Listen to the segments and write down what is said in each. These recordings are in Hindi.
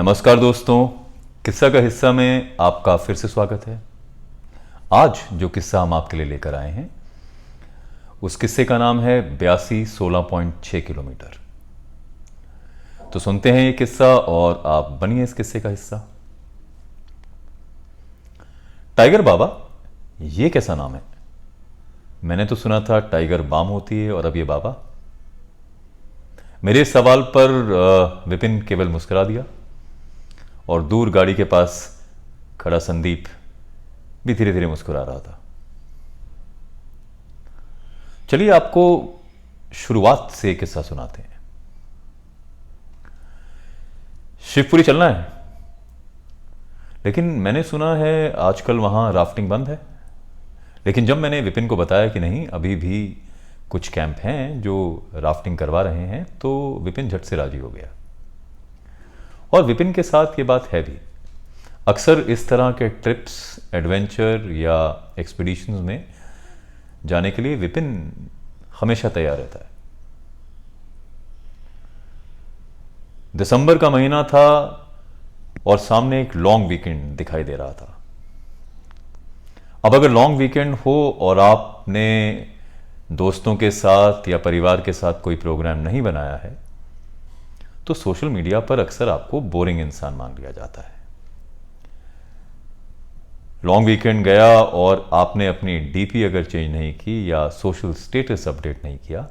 नमस्कार दोस्तों, किस्सा का हिस्सा में आपका फिर से स्वागत है। आज जो किस्सा हम आपके लिए लेकर आए हैं उस किस्से का नाम है 82-16.6 किलोमीटर। तो सुनते हैं ये किस्सा और आप बनिए इस किस्से का हिस्सा। टाइगर बाबा, ये कैसा नाम है? मैंने तो सुना था टाइगर बाम होती है और अब ये बाबा। मेरे इस सवाल पर विपिन केवल मुस्कुरा दिया और दूर गाड़ी के पास खड़ा संदीप भी धीरे धीरे मुस्कुरा रहा था। चलिए आपको शुरुआत से किस्सा सुनाते हैं। शिवपुरी चलना है, लेकिन मैंने सुना है आजकल वहां राफ्टिंग बंद है। लेकिन जब मैंने विपिन को बताया कि नहीं, अभी भी कुछ कैंप हैं जो राफ्टिंग करवा रहे हैं, तो विपिन झट से राजी हो गया। और विपिन के साथ ये बात है भी, अक्सर इस तरह के ट्रिप्स, एडवेंचर या एक्सपीडिशंस में जाने के लिए विपिन हमेशा तैयार रहता है। दिसंबर का महीना था और सामने एक लॉन्ग वीकेंड दिखाई दे रहा था। अब अगर लॉन्ग वीकेंड हो और आपने दोस्तों के साथ या परिवार के साथ कोई प्रोग्राम नहीं बनाया है तो सोशल मीडिया पर अक्सर आपको बोरिंग इंसान मान लिया जाता है। लॉन्ग वीकेंड गया और आपने अपनी डीपी अगर चेंज नहीं की या सोशल स्टेटस अपडेट नहीं किया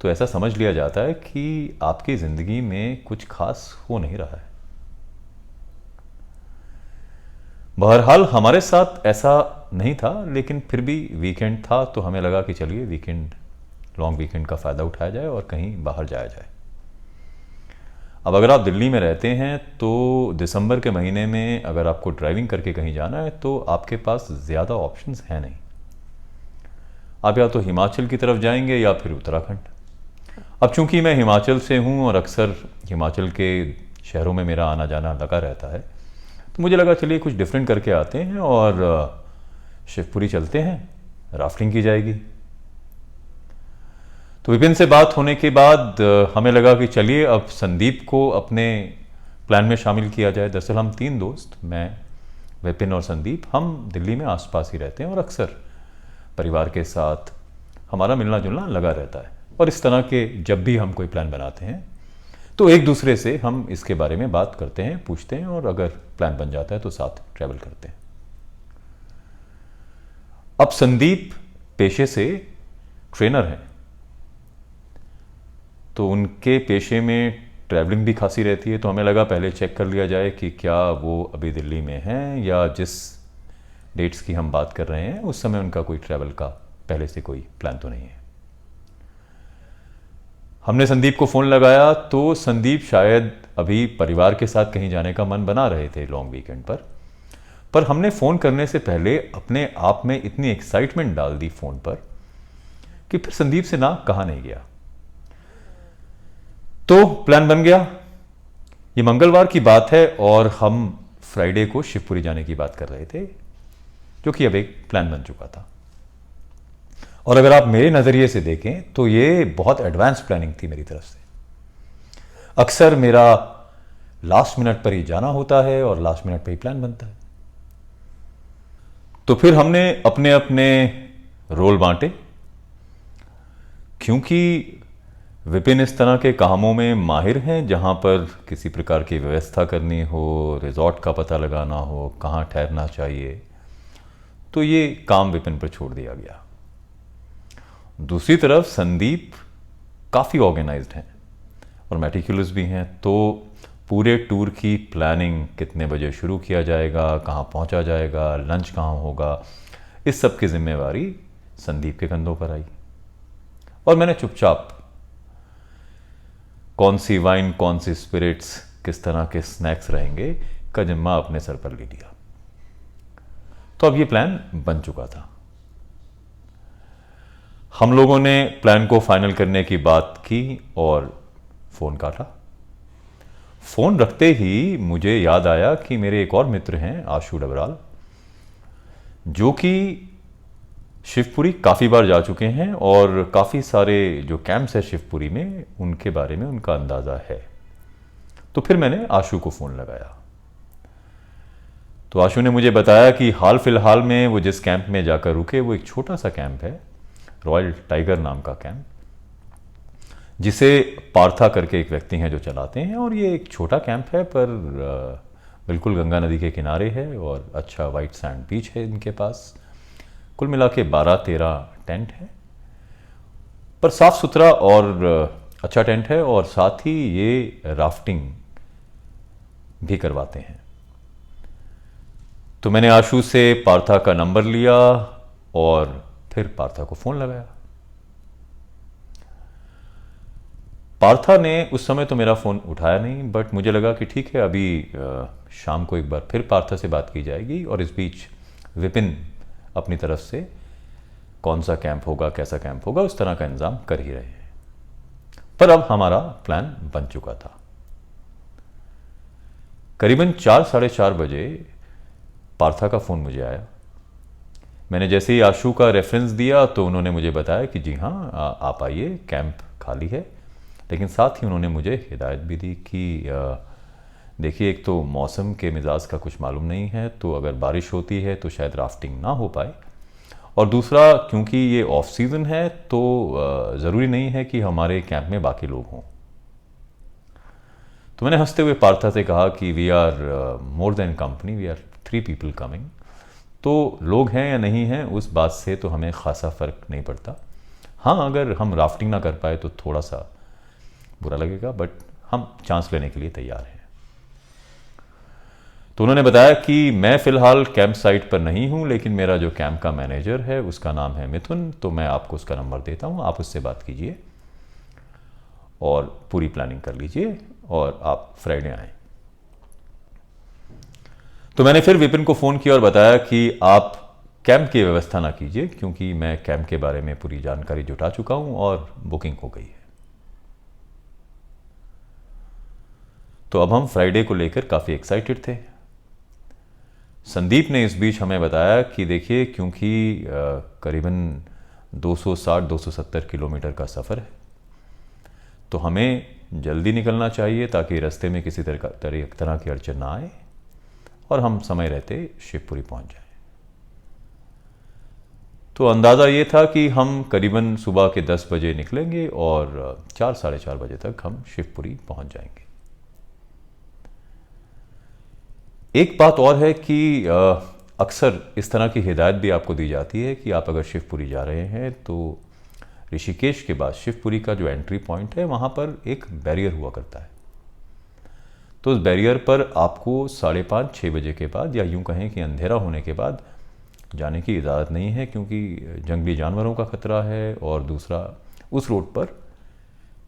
तो ऐसा समझ लिया जाता है कि आपकी जिंदगी में कुछ खास हो नहीं रहा है। बहरहाल हमारे साथ ऐसा नहीं था, लेकिन फिर भी वीकेंड था तो हमें लगा कि चलिए लॉन्ग वीकेंड का फायदा उठाया जाए और कहीं बाहर जाया जाए। अब अगर आप दिल्ली में रहते हैं तो दिसंबर के महीने में अगर आपको ड्राइविंग करके कहीं जाना है तो आपके पास ज़्यादा ऑप्शंस हैं नहीं। आप या तो हिमाचल की तरफ जाएंगे या फिर उत्तराखंड। अब चूंकि मैं हिमाचल से हूं और अक्सर हिमाचल के शहरों में मेरा आना जाना लगा रहता है, तो मुझे लगा चलिए कुछ डिफरेंट करके आते हैं और शिवपुरी चलते हैं, राफ्टिंग की जाएगी। तो विपिन से बात होने के बाद हमें लगा कि चलिए अब संदीप को अपने प्लान में शामिल किया जाए। दरअसल हम 3 दोस्त, मैं, विपिन और संदीप, हम दिल्ली में आसपास ही रहते हैं और अक्सर परिवार के साथ हमारा मिलना जुलना लगा रहता है। और इस तरह के जब भी हम कोई प्लान बनाते हैं तो एक दूसरे से हम इसके बारे में बात करते हैं, पूछते हैं और अगर प्लान बन जाता है तो साथ ट्रैवल करते हैं। अब संदीप पेशे से ट्रेनर हैं, तो उनके पेशे में ट्रैवलिंग भी खासी रहती है। तो हमें लगा पहले चेक कर लिया जाए कि क्या वो अभी दिल्ली में हैं या जिस डेट्स की हम बात कर रहे हैं उस समय उनका कोई ट्रैवल का पहले से कोई प्लान तो नहीं है। हमने संदीप को फ़ोन लगाया तो संदीप शायद अभी परिवार के साथ कहीं जाने का मन बना रहे थे लॉन्ग वीकेंड पर हमने फ़ोन करने से पहले अपने आप में इतनी एक्साइटमेंट डाल दी फ़ोन पर कि फिर संदीप से ना कहा नहीं गया। तो प्लान बन गया। ये मंगलवार की बात है और हम फ्राइडे को शिवपुरी जाने की बात कर रहे थे, जो कि अब एक प्लान बन चुका था। और अगर आप मेरे नज़रिए से देखें तो ये बहुत एडवांस प्लानिंग थी मेरी तरफ से। अक्सर मेरा लास्ट मिनट पर ही जाना होता है और लास्ट मिनट पर ही प्लान बनता है। तो फिर हमने अपने अपने रोल बांटे, क्योंकि विपिन इस तरह के कामों में माहिर हैं जहां पर किसी प्रकार की व्यवस्था करनी हो, रिजॉर्ट का पता लगाना हो, कहां ठहरना चाहिए, तो ये काम विपिन पर छोड़ दिया गया। दूसरी तरफ संदीप काफ़ी ऑर्गेनाइज्ड हैं और मेटिकुलस भी हैं, तो पूरे टूर की प्लानिंग, कितने बजे शुरू किया जाएगा, कहाँ पहुँचा जाएगा, लंच कहाँ होगा, इस सब की जिम्मेवारी संदीप के कंधों पर आई। और मैंने चुपचाप कौन सी वाइन, कौन सी स्पिरिट्स, किस तरह के स्नैक्स रहेंगे का जिम्मा अपने सर पर ले लिया। तो अब ये प्लान बन चुका था। हम लोगों ने प्लान को फाइनल करने की बात की और फ़ोन काटा। फ़ोन रखते ही मुझे याद आया कि मेरे एक और मित्र हैं, आशु डबराल, जो कि शिवपुरी काफ़ी बार जा चुके हैं और काफ़ी सारे जो कैंप्स है शिवपुरी में उनके बारे में उनका अंदाज़ा है। तो फिर मैंने आशु को फ़ोन लगाया। तो आशु ने मुझे बताया कि हाल फिलहाल में वो जिस कैंप में जाकर रुके वो एक छोटा सा कैंप है, रॉयल टाइगर नाम का कैंप, जिसे पार्था करके एक व्यक्ति हैं जो चलाते हैं। और ये एक छोटा कैंप है पर बिल्कुल गंगा नदी के किनारे है और अच्छा वाइट सैंड बीच है इनके पास। कुल मिला के 12-13 टेंट है, पर साफ सुथरा और अच्छा टेंट है। और साथ ही ये राफ्टिंग भी करवाते हैं। तो मैंने आशु से पार्था का नंबर लिया और फिर पार्था को फ़ोन लगाया। पार्था ने उस समय तो मेरा फ़ोन उठाया नहीं, बट मुझे लगा कि ठीक है, अभी शाम को एक बार फिर पार्था से बात की जाएगी और इस बीच विपिन अपनी तरफ से कौन सा कैंप होगा, कैसा कैंप होगा, उस तरह का इंतज़ाम कर ही रहे हैं। पर अब हमारा प्लान बन चुका था। करीबन 4-4:30 बजे पार्था का फ़ोन मुझे आया। मैंने जैसे ही आशु का रेफरेंस दिया तो उन्होंने मुझे बताया कि जी हाँ, आप आइए, कैंप खाली है। लेकिन साथ ही उन्होंने मुझे हिदायत भी दी कि देखिए, एक तो मौसम के मिजाज का कुछ मालूम नहीं है, तो अगर बारिश होती है तो शायद राफ्टिंग ना हो पाए, और दूसरा क्योंकि ये ऑफ सीज़न है तो ज़रूरी नहीं है कि हमारे कैंप में बाकी लोग हों। तो मैंने हंसते हुए पार्था से कहा कि we are more than company, we are 3 people coming. तो लोग हैं या नहीं हैं उस बात से तो हमें ख़ासा फ़र्क नहीं पड़ता। हाँ, अगर हम राफ्टिंग ना कर पाए तो थोड़ा सा बुरा लगेगा, बट हम चांस लेने के लिए तैयार हैं। तो उन्होंने बताया कि मैं फ़िलहाल कैंप साइट पर नहीं हूँ, लेकिन मेरा जो कैंप का मैनेजर है उसका नाम है मिथुन, तो मैं आपको उसका नंबर देता हूँ, आप उससे बात कीजिए और पूरी प्लानिंग कर लीजिए और आप फ्राइडे आएँ। तो मैंने फिर विपिन को फ़ोन किया और बताया कि आप कैंप की व्यवस्था ना कीजिए, क्योंकि मैं कैंप के बारे में पूरी जानकारी जुटा चुका हूँ और बुकिंग हो गई है। तो अब हम फ्राइडे को लेकर काफ़ी एक्साइटेड थे। संदीप ने इस बीच हमें बताया कि देखिए, क्योंकि करीबन 260-270 किलोमीटर का सफ़र है, तो हमें जल्दी निकलना चाहिए ताकि रास्ते में किसी तरह की अड़चन ना आए और हम समय रहते शिवपुरी पहुंच जाएं। तो अंदाज़ा ये था कि हम करीबन सुबह के 10 बजे निकलेंगे और 4-4:30 बजे तक हम शिवपुरी पहुंच जाएंगे। एक बात और है कि अक्सर इस तरह की हिदायत भी आपको दी जाती है कि आप अगर शिवपुरी जा रहे हैं तो ऋषिकेश के बाद शिवपुरी का जो एंट्री पॉइंट है वहाँ पर एक बैरियर हुआ करता है। तो उस बैरियर पर आपको 5:30-6 बजे के बाद, या यूँ कहें कि अंधेरा होने के बाद, जाने की इजाज़त नहीं है, क्योंकि जंगली जानवरों का खतरा है और दूसरा उस रोड पर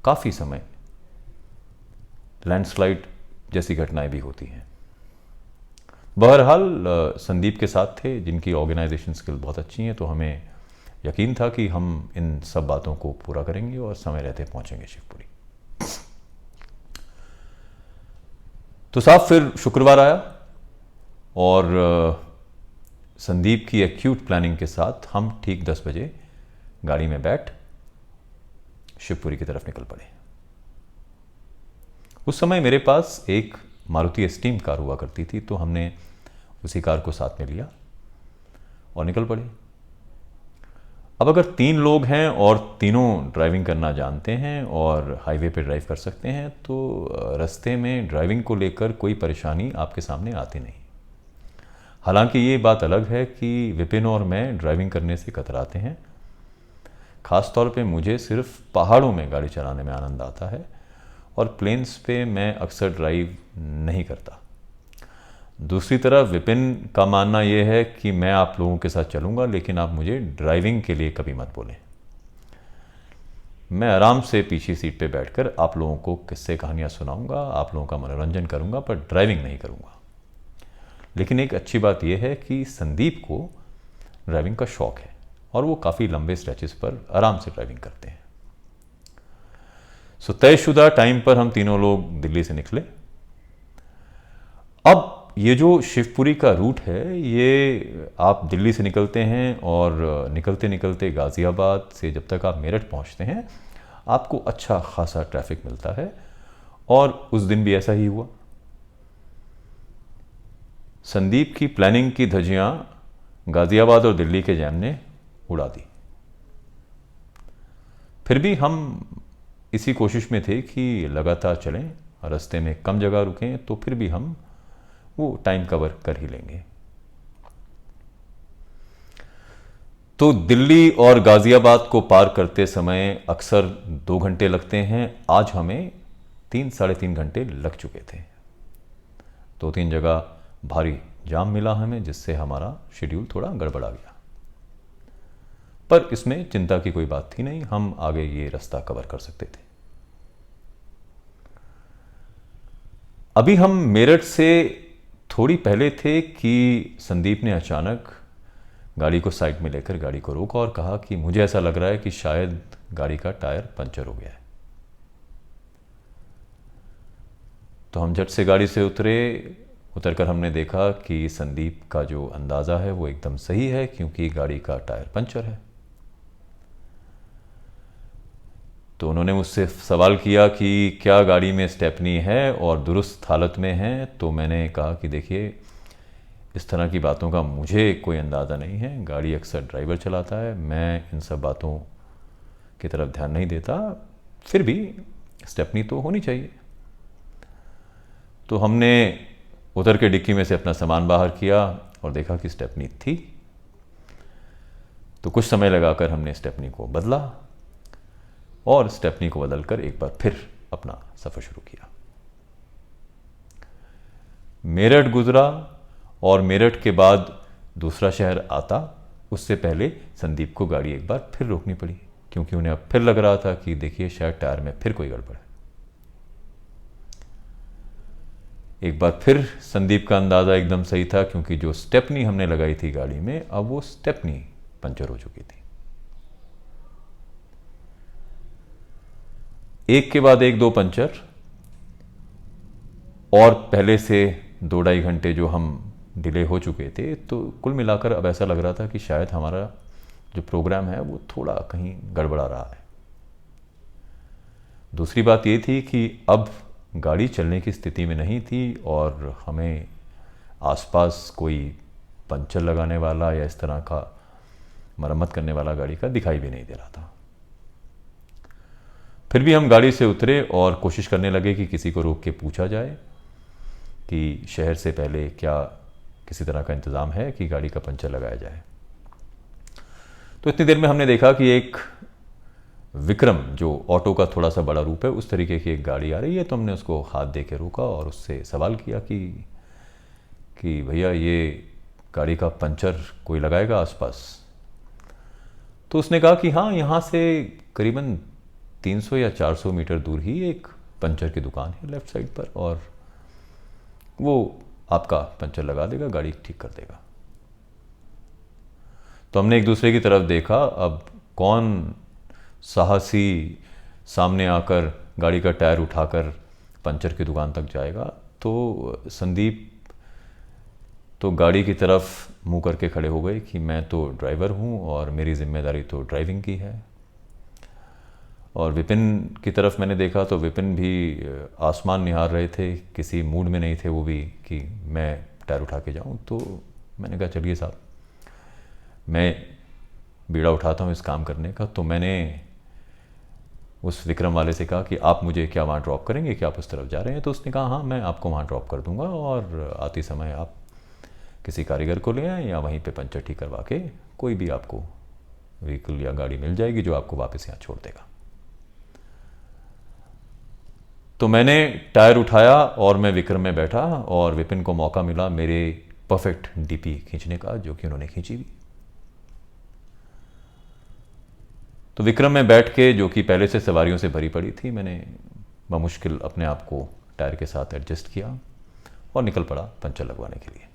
काफ़ी समय लैंडस्लाइड जैसी घटनाएं भी होती हैं। बहरहाल संदीप के साथ थे जिनकी ऑर्गेनाइजेशन स्किल बहुत अच्छी हैं, तो हमें यकीन था कि हम इन सब बातों को पूरा करेंगे और समय रहते पहुंचेंगे शिवपुरी। तो साहब फिर शुक्रवार आया और संदीप की एक्यूट प्लानिंग के साथ हम ठीक 10 बजे गाड़ी में बैठ शिवपुरी की तरफ निकल पड़े। उस समय मेरे पास एक मारुति एस्टीम कार हुआ करती थी, तो हमने उसी कार को साथ में लिया और निकल पड़े। अब अगर 3 लोग हैं और तीनों ड्राइविंग करना जानते हैं और हाईवे पे ड्राइव कर सकते हैं, तो रास्ते में ड्राइविंग को लेकर कोई परेशानी आपके सामने आती नहीं। हालांकि ये बात अलग है कि विपिन और मैं ड्राइविंग करने से कतराते हैं। ख़ास तौर पे मुझे सिर्फ पहाड़ों में गाड़ी चलाने में आनंद आता है और प्लेन्स पे मैं अक्सर ड्राइव नहीं करता। दूसरी तरफ विपिन का मानना यह है कि मैं आप लोगों के साथ चलूँगा, लेकिन आप मुझे ड्राइविंग के लिए कभी मत बोलें। मैं आराम से पीछे सीट पे बैठकर आप लोगों को किस्से कहानियाँ सुनाऊँगा, आप लोगों का मनोरंजन करूँगा, पर ड्राइविंग नहीं करूँगा। लेकिन एक अच्छी बात यह है कि संदीप को ड्राइविंग का शौक़ है और वो काफ़ी लंबे स्ट्रेचेस पर आराम से ड्राइविंग करते हैं। सो तयशुदा टाइम पर हम तीनों लोग दिल्ली से निकले। अब ये जो शिवपुरी का रूट है, ये आप दिल्ली से निकलते हैं और निकलते निकलते गाज़ियाबाद से जब तक आप मेरठ पहुंचते हैं, आपको अच्छा खासा ट्रैफिक मिलता है और उस दिन भी ऐसा ही हुआ। संदीप की प्लानिंग की धज्जियां गाजियाबाद और दिल्ली के जैम ने उड़ा दी। फिर भी हम इसी कोशिश में थे कि लगातार चलें, रास्ते में कम जगह रुकें, तो फिर भी हम वो टाइम कवर कर ही लेंगे। तो दिल्ली और गाजियाबाद को पार करते समय अक्सर 2 घंटे लगते हैं। आज हमें 3-3.5 घंटे लग चुके थे। 2-3 जगह भारी जाम मिला हमें, जिससे हमारा शेड्यूल थोड़ा गड़बड़ा गया, पर इसमें चिंता की कोई बात थी नहीं, हम आगे ये रास्ता कवर कर सकते थे। अभी हम मेरठ से थोड़ी पहले थे कि संदीप ने अचानक गाड़ी को साइड में लेकर गाड़ी को रोका और कहा कि मुझे ऐसा लग रहा है कि शायद गाड़ी का टायर पंचर हो गया है। तो हम झट से गाड़ी से उतरकर हमने देखा कि संदीप का जो अंदाज़ा है वो एकदम सही है, क्योंकि गाड़ी का टायर पंचर है। तो उन्होंने मुझसे सवाल किया कि क्या गाड़ी में स्टेपनी है और दुरुस्त हालत में है। तो मैंने कहा कि देखिए, इस तरह की बातों का मुझे कोई अंदाज़ा नहीं है, गाड़ी अक्सर ड्राइवर चलाता है, मैं इन सब बातों की तरफ ध्यान नहीं देता, फिर भी स्टेपनी तो होनी चाहिए। तो हमने उतर के डिक्की में से अपना सामान बाहर किया और देखा कि स्टेपनी थी। तो कुछ समय लगाकर हमने स्टेपनी को बदला और स्टेपनी को बदलकर एक बार फिर अपना सफ़र शुरू किया। मेरठ गुजरा और मेरठ के बाद दूसरा शहर आता, उससे पहले संदीप को गाड़ी एक बार फिर रोकनी पड़ी, क्योंकि उन्हें अब फिर लग रहा था कि देखिए शायद टायर में फिर कोई गड़बड़ है। एक बार फिर संदीप का अंदाज़ा एकदम सही था, क्योंकि जो स्टेपनी हमने लगाई थी गाड़ी में, अब वो स्टेपनी पंचर हो चुकी थी। एक के बाद एक 2 पंचर, और पहले से 2-2.5 घंटे जो हम डिले हो चुके थे। तो कुल मिलाकर अब ऐसा लग रहा था कि शायद हमारा जो प्रोग्राम है वो थोड़ा कहीं गड़बड़ा रहा है। दूसरी बात ये थी कि अब गाड़ी चलने की स्थिति में नहीं थी और हमें आसपास कोई पंचर लगाने वाला या इस तरह का मरम्मत करने वाला गाड़ी का दिखाई भी नहीं दे रहा था। फिर भी हम गाड़ी से उतरे और कोशिश करने लगे कि किसी को रोक के पूछा जाए कि शहर से पहले क्या किसी तरह का इंतज़ाम है कि गाड़ी का पंचर लगाया जाए। तो इतनी देर में हमने देखा कि एक विक्रम, जो ऑटो का थोड़ा सा बड़ा रूप है, उस तरीके की एक गाड़ी आ रही है। तो हमने उसको हाथ दे के रोका और उससे सवाल किया कि भैया, ये गाड़ी का पंचर कोई लगाएगा आसपास? तो उसने कहा कि हाँ, यहाँ से करीबन 300 या 400 मीटर दूर ही एक पंचर की दुकान है लेफ़्ट साइड पर, और वो आपका पंचर लगा देगा, गाड़ी ठीक कर देगा। तो हमने एक दूसरे की तरफ देखा, अब कौन साहसी सामने आकर गाड़ी का टायर उठाकर पंचर की दुकान तक जाएगा। तो संदीप तो गाड़ी की तरफ मुंह करके खड़े हो गए कि मैं तो ड्राइवर हूँ और मेरी जिम्मेदारी तो ड्राइविंग की है। और विपिन की तरफ मैंने देखा तो विपिन भी आसमान निहार रहे थे, किसी मूड में नहीं थे वो भी कि मैं टायर उठा के जाऊँ। तो मैंने कहा चलिए साहब, मैं बीड़ा उठाता हूँ इस काम करने का। तो मैंने उस विक्रम वाले से कहा कि आप मुझे क्या वहाँ ड्रॉप करेंगे, क्या आप उस तरफ जा रहे हैं? तो उसने कहा हाँ, मैं आपको वहाँ ड्रॉप कर दूँगा और आते समय आप किसी कारीगर को ले आएँ या वहीं पे पंचर ठीक करवा के कोई भी आपको व्हीकल या गाड़ी मिल जाएगी जो आपको वापस यहाँ छोड़ देगा। तो मैंने टायर उठाया और मैं विक्रम में बैठा और विपिन को मौका मिला मेरे परफेक्ट डीपी खींचने का, जो कि उन्होंने खींची भी। तो विक्रम में बैठ के, जो कि पहले से सवारियों से भरी पड़ी थी, मैंने बमुश्किल अपने आप को टायर के साथ एडजस्ट किया और निकल पड़ा पंचर लगवाने के लिए।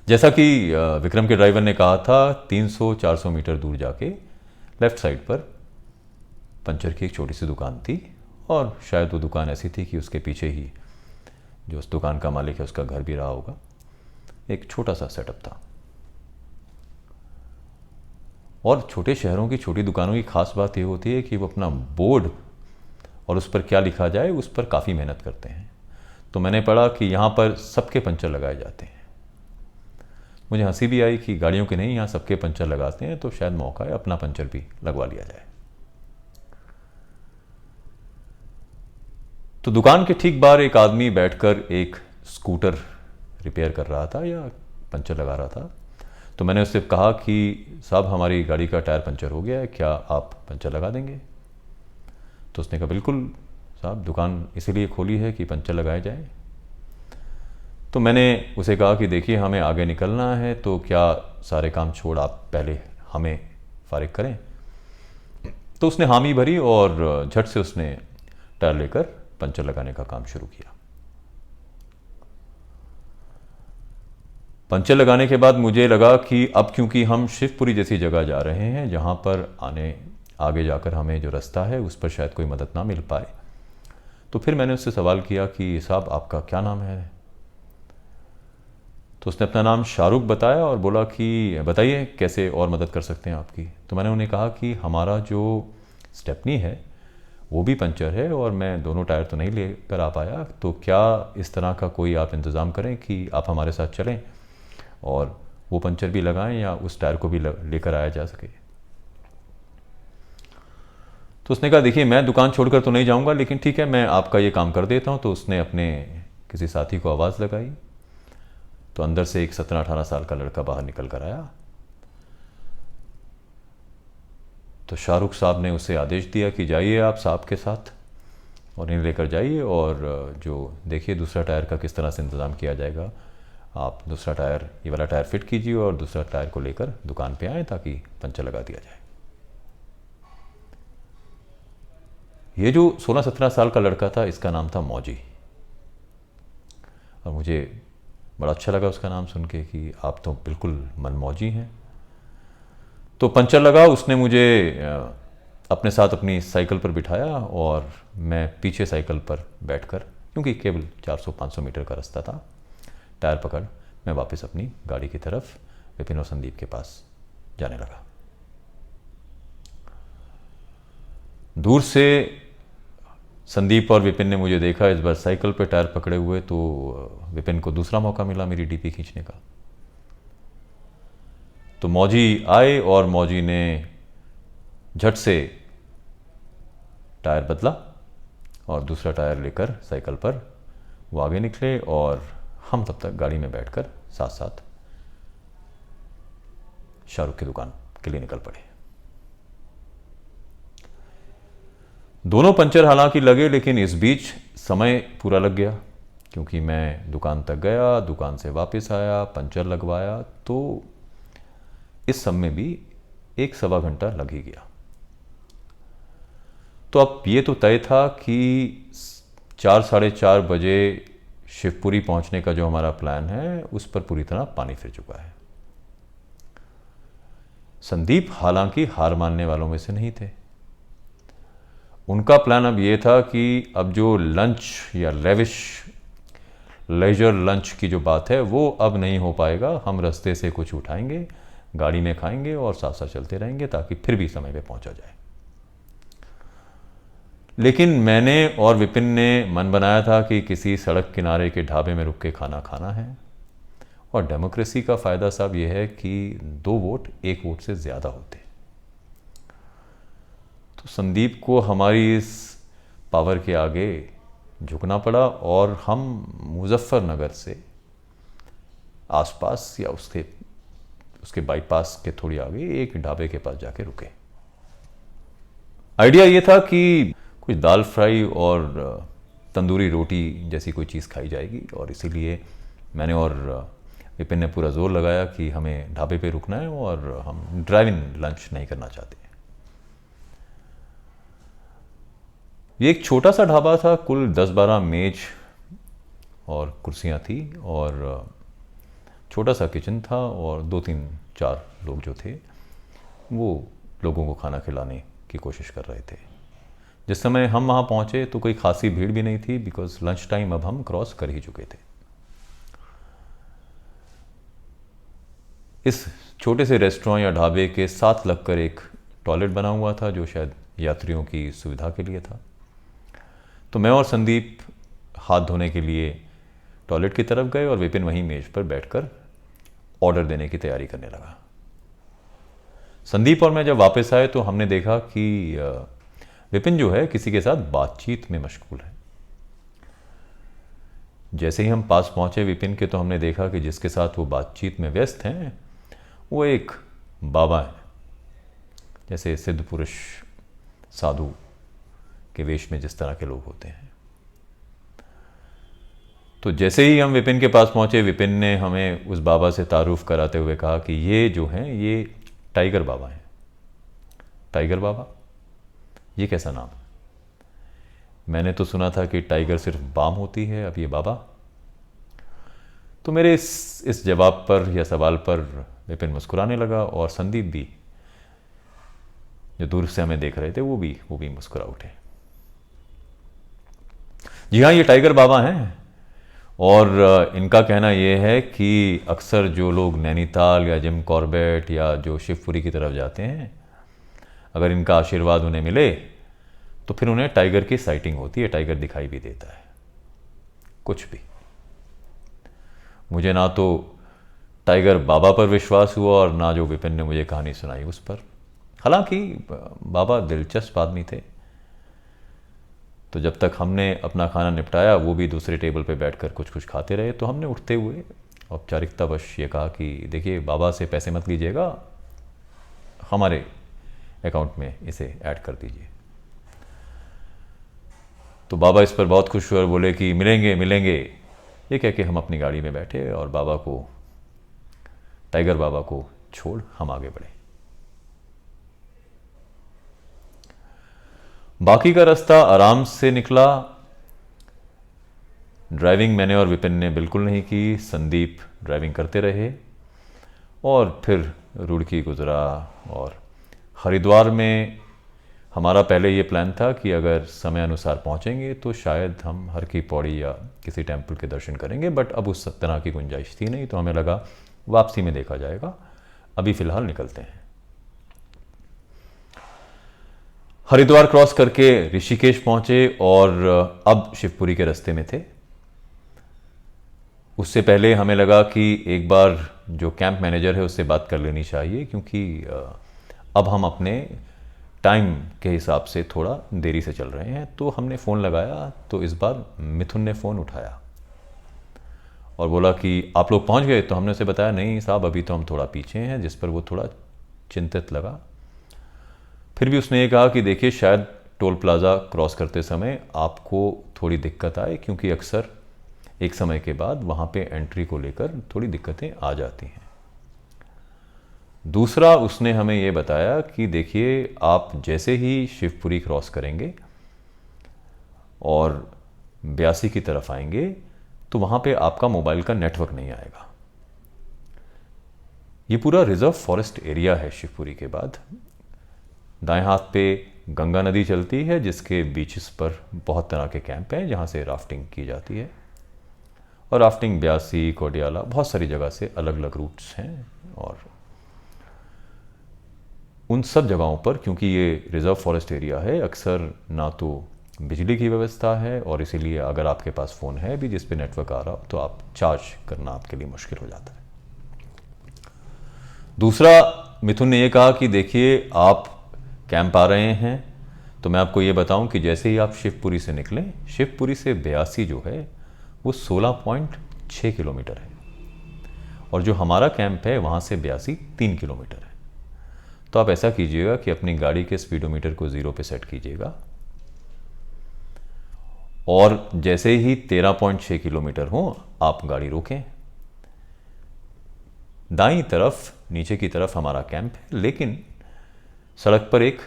जैसा कि विक्रम के ड्राइवर ने कहा था, 300-400 मीटर दूर जाके लेफ़्ट साइड पर पंचर की एक छोटी सी दुकान थी, और शायद वो दुकान ऐसी थी कि उसके पीछे ही जो उस दुकान का मालिक है उसका घर भी रहा होगा। एक छोटा सा सेटअप था। और छोटे शहरों की छोटी दुकानों की खास बात ये होती है कि वो अपना बोर्ड और उस पर क्या लिखा जाए उस पर काफ़ी मेहनत करते हैं। तो मैंने पढ़ा कि यहाँ पर सबके पंचर लगाए जाते हैं। मुझे हंसी भी आई कि गाड़ियों के नहीं, यहाँ सबके पंचर लगाते हैं, तो शायद मौका है अपना पंचर भी लगवा लिया जाए। तो दुकान के ठीक बाहर एक आदमी बैठकर एक स्कूटर रिपेयर कर रहा था या पंचर लगा रहा था। तो मैंने उससे कहा कि साहब हमारी गाड़ी का टायर पंचर हो गया है, क्या आप पंचर लगा देंगे? तो उसने कहा बिल्कुल साहब, दुकान इसीलिए खोली है कि पंचर लगाए जाए। तो मैंने उसे कहा कि देखिए हमें आगे निकलना है, तो क्या सारे काम छोड़ आप पहले हमें फारिग करें। तो उसने हामी भरी और झट से उसने टायर लेकर पंचर लगाने का काम शुरू किया। पंचर लगाने के बाद मुझे लगा कि अब क्योंकि हम शिवपुरी जैसी जगह जा रहे हैं जहाँ पर आगे जाकर हमें जो रास्ता है उस पर शायद कोई मदद ना मिल पाए, तो फिर मैंने उससे सवाल किया कि साहब आपका क्या नाम है? तो उसने अपना नाम शाहरुख बताया और बोला कि बताइए कैसे और मदद कर सकते हैं आपकी। तो मैंने उन्हें कहा कि हमारा जो स्टेपनी है वो भी पंचर है और मैं दोनों टायर तो नहीं लेकर आ पाया, तो क्या इस तरह का कोई आप इंतज़ाम करें कि आप हमारे साथ चलें और वो पंचर भी लगाएं या उस टायर को भी लेकर आया जा सके। तो उसने कहा देखिए मैं दुकान छोड़कर तो नहीं जाऊंगा, लेकिन ठीक है मैं आपका ये काम कर देता हूँ। तो उसने अपने किसी साथी को आवाज़ लगाई, तो अंदर से एक 17-18 साल का लड़का बाहर निकल कर आया। तो शाहरुख साहब ने उसे आदेश दिया कि जाइए आप साहब के साथ और इन्हें लेकर जाइए और जो देखिए दूसरा टायर का किस तरह से इंतज़ाम किया जाएगा। आप दूसरा टायर, ये वाला टायर फिट कीजिए और दूसरा टायर को लेकर दुकान पे आएँ ताकि पंचर लगा दिया जाए। ये जो 16-17 साल का लड़का था इसका नाम था मौजी, और मुझे बड़ा अच्छा लगा उसका नाम सुन के कि आप तो बिल्कुल मनमौजी हैं। तो पंचर लगा, उसने मुझे अपने साथ अपनी साइकिल पर बिठाया और मैं पीछे साइकिल पर बैठकर, क्योंकि केवल 400-500 मीटर का रास्ता था, टायर पकड़ मैं वापस अपनी गाड़ी की तरफ विपिन और संदीप के पास जाने लगा। दूर से संदीप और विपिन ने मुझे देखा, इस बार साइकिल पर टायर पकड़े हुए, तो विपिन को दूसरा मौका मिला मेरी डीपी खींचने का। तो मौजी आए और मौजी ने झट से टायर बदला और दूसरा टायर लेकर साइकिल पर वो आगे निकले और हम तब तक गाड़ी में बैठकर साथ साथ शाहरुख की दुकान के लिए निकल पड़े। दोनों पंचर हालांकि लगे, लेकिन इस बीच समय पूरा लग गया, क्योंकि मैं दुकान तक गया, दुकान से वापस आया, पंचर लगवाया, तो इस सब में भी 1-1.25 घंटा लग ही गया। तो अब ये तो तय था कि 4-4:30 बजे शिवपुरी पहुंचने का जो हमारा प्लान है उस पर पूरी तरह पानी फिर चुका है। संदीप हालांकि हार मानने वालों में से नहीं थे। उनका प्लान अब ये था कि अब जो लंच या लेजर लंच की जो बात है वो अब नहीं हो पाएगा, हम रास्ते से कुछ उठाएंगे, गाड़ी में खाएंगे और साथ साथ चलते रहेंगे ताकि फिर भी समय पे पहुंचा जाए। लेकिन मैंने और विपिन ने मन बनाया था कि किसी सड़क किनारे के ढाबे में रुक के खाना खाना है, और डेमोक्रेसी का फ़ायदा साहब यह है कि 2 वोट 1 वोट से ज़्यादा होते। तो संदीप को हमारी इस पावर के आगे झुकना पड़ा और हम मुजफ्फरनगर से आसपास या उसके बाईपास के थोड़ी आगे एक ढाबे के पास जाके रुके। आइडिया ये था कि कुछ दाल फ्राई और तंदूरी रोटी जैसी कोई चीज़ खाई जाएगी, और इसीलिए मैंने और विपिन ने पूरा जोर लगाया कि हमें ढाबे पे रुकना है और हम ड्राइव इन लंच नहीं करना चाहते। ये एक छोटा सा ढाबा था, कुल 10-12 मेज और कुर्सियाँ थी और छोटा सा किचन था, और 2-3-4 लोग जो थे वो लोगों को खाना खिलाने की कोशिश कर रहे थे। जिस समय हम वहाँ पहुँचे तो कोई खासी भीड़ भी नहीं थी, बिकॉज लंच टाइम अब हम क्रॉस कर ही चुके थे। इस छोटे से रेस्टोरेंट या ढाबे के साथ लगकर एक टॉयलेट बना हुआ था जो शायद यात्रियों की सुविधा के लिए था। तो मैं और संदीप हाथ धोने के लिए टॉयलेट की तरफ गए और विपिन वहीं मेज पर बैठकर ऑर्डर देने की तैयारी करने लगा। संदीप और मैं जब वापस आए तो हमने देखा कि विपिन जो है किसी के साथ बातचीत में मशगूल है। जैसे ही हम पास पहुंचे विपिन के तो हमने देखा कि जिसके साथ वो बातचीत में व्यस्त हैं वो एक बाबा है, जैसे सिद्ध पुरुष साधु के वेश में जिस तरह के लोग होते हैं। तो जैसे ही हम विपिन के पास पहुंचे विपिन ने हमें उस बाबा से तारुफ कराते हुए कहा कि ये जो हैं ये टाइगर बाबा हैं। टाइगर बाबा, ये कैसा नाम है? मैंने तो सुना था कि टाइगर सिर्फ बाम होती है, अब ये बाबा। तो मेरे इस जवाब पर या सवाल पर विपिन मुस्कुराने लगा और संदीप भी, जो दूर से हमें देख रहे थे, वो भी मुस्कुरा उठे। जी हाँ, ये टाइगर बाबा हैं और इनका कहना यह है कि अक्सर जो लोग नैनीताल या जिम कॉर्बेट या जो शिवपुरी की तरफ जाते हैं, अगर इनका आशीर्वाद उन्हें मिले तो फिर उन्हें टाइगर की साइटिंग होती है, टाइगर दिखाई भी देता है। कुछ भी। मुझे ना तो टाइगर बाबा पर विश्वास हुआ और ना जो विपिन ने मुझे कहानी सुनाई उस पर। हालांकि बाबा दिलचस्प आदमी थे। तो जब तक हमने अपना खाना निपटाया वो भी दूसरे टेबल पे बैठकर कुछ कुछ खाते रहे। तो हमने उठते हुए औपचारिकतावश ये कहा कि देखिए, बाबा से पैसे मत लीजिएगा, हमारे अकाउंट में इसे ऐड कर दीजिए। तो बाबा इस पर बहुत खुश हुए और बोले कि मिलेंगे मिलेंगे। ये कह के हम अपनी गाड़ी में बैठे और टाइगर बाबा को छोड़ हम आगे बढ़े। बाकी का रास्ता आराम से निकला। ड्राइविंग मैंने और विपिन ने बिल्कुल नहीं की, संदीप ड्राइविंग करते रहे और फिर रुड़की गुजरा। और हरिद्वार में हमारा पहले ये प्लान था कि अगर समय अनुसार पहुंचेंगे तो शायद हम हर की पौड़ी या किसी टेम्पल के दर्शन करेंगे, बट अब उस तरह की गुंजाइश थी नहीं। तो हमें लगा वापसी में देखा जाएगा, अभी फ़िलहाल निकलते हैं। हरिद्वार क्रॉस करके ऋषिकेश पहुंचे और अब शिवपुरी के रास्ते में थे। उससे पहले हमें लगा कि एक बार जो कैंप मैनेजर है उससे बात कर लेनी चाहिए, क्योंकि अब हम अपने टाइम के हिसाब से थोड़ा देरी से चल रहे हैं। तो हमने फ़ोन लगाया तो इस बार मिथुन ने फ़ोन उठाया और बोला कि आप लोग पहुंच गए। तो हमने उसे बताया नहीं साहब, अभी तो हम थोड़ा पीछे हैं, जिस पर वो थोड़ा चिंतित लगा। फिर भी उसने ये कहा कि देखिए, शायद टोल प्लाज़ा क्रॉस करते समय आपको थोड़ी दिक्कत आए, क्योंकि अक्सर एक समय के बाद वहाँ पे एंट्री को लेकर थोड़ी दिक्कतें आ जाती हैं। दूसरा, उसने हमें ये बताया कि देखिए, आप जैसे ही शिवपुरी क्रॉस करेंगे और ब्यासी की तरफ आएंगे तो वहाँ पे आपका मोबाइल का नेटवर्क नहीं आएगा। ये पूरा रिजर्व फॉरेस्ट एरिया है शिवपुरी के बाद। दाएं हाथ पे गंगा नदी चलती है, जिसके बीचेस पर बहुत तरह के कैंप हैं जहाँ से राफ्टिंग की जाती है। और राफ्टिंग ब्यासी, कोडियाला, बहुत सारी जगह से अलग अलग रूट्स हैं। और उन सब जगहों पर, क्योंकि ये रिजर्व फॉरेस्ट एरिया है, अक्सर ना तो बिजली की व्यवस्था है और इसीलिए अगर आपके पास फ़ोन है भी जिस पे नेटवर्क आ रहा हो तो आप चार्ज करना आपके लिए मुश्किल हो जाता है। दूसरा, मिथुन ने यह कहा कि देखिए, आप कैंप आ रहे हैं तो मैं आपको ये बताऊं कि जैसे ही आप शिवपुरी से निकलें, शिवपुरी से ब्यासी जो है वो 16.6 किलोमीटर है और जो हमारा कैंप है वहाँ से ब्यासी 3 किलोमीटर है। तो आप ऐसा कीजिएगा कि अपनी गाड़ी के स्पीडोमीटर को 0 पे सेट कीजिएगा और जैसे ही 13.6 किलोमीटर हो आप गाड़ी रोकें। दाईं तरफ नीचे की तरफ हमारा कैंप है, लेकिन सड़क पर एक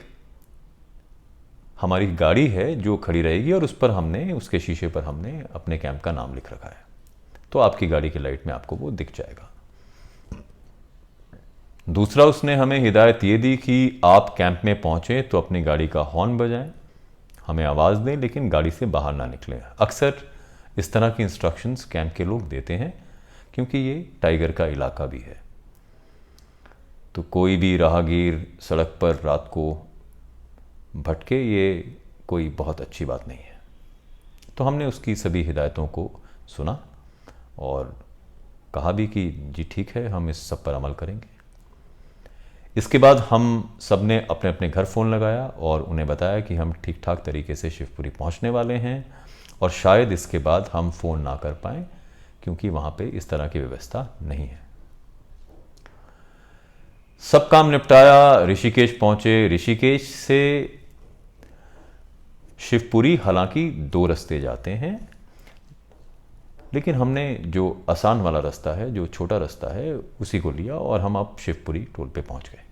हमारी गाड़ी है जो खड़ी रहेगी और उस पर उसके शीशे पर हमने अपने कैंप का नाम लिख रखा है। तो आपकी गाड़ी की लाइट में आपको वो दिख जाएगा। दूसरा, उसने हमें हिदायत ये दी कि आप कैंप में पहुंचे तो अपनी गाड़ी का हॉर्न बजाएं, हमें आवाज़ दें, लेकिन गाड़ी से बाहर ना निकलें। अक्सर इस तरह की इंस्ट्रक्शंस कैंप के लोग देते हैं, क्योंकि ये टाइगर का इलाका भी है। तो कोई भी राहगीर सड़क पर रात को भटके, ये कोई बहुत अच्छी बात नहीं है। तो हमने उसकी सभी हिदायतों को सुना और कहा भी कि जी ठीक है, हम इस सब पर अमल करेंगे। इसके बाद हम सब ने अपने अपने घर फ़ोन लगाया और उन्हें बताया कि हम ठीक ठाक तरीके से शिवपुरी पहुंचने वाले हैं और शायद इसके बाद हम फ़ोन ना कर पाएँ क्योंकि वहाँ पे इस तरह की व्यवस्था नहीं है। सब काम निपटाया, ऋषिकेश पहुंचे। ऋषिकेश से शिवपुरी हालांकि 2 रास्ते जाते हैं, लेकिन हमने जो आसान वाला रास्ता है, जो छोटा रास्ता है, उसी को लिया और हम अब शिवपुरी टोल पे पहुंच गए।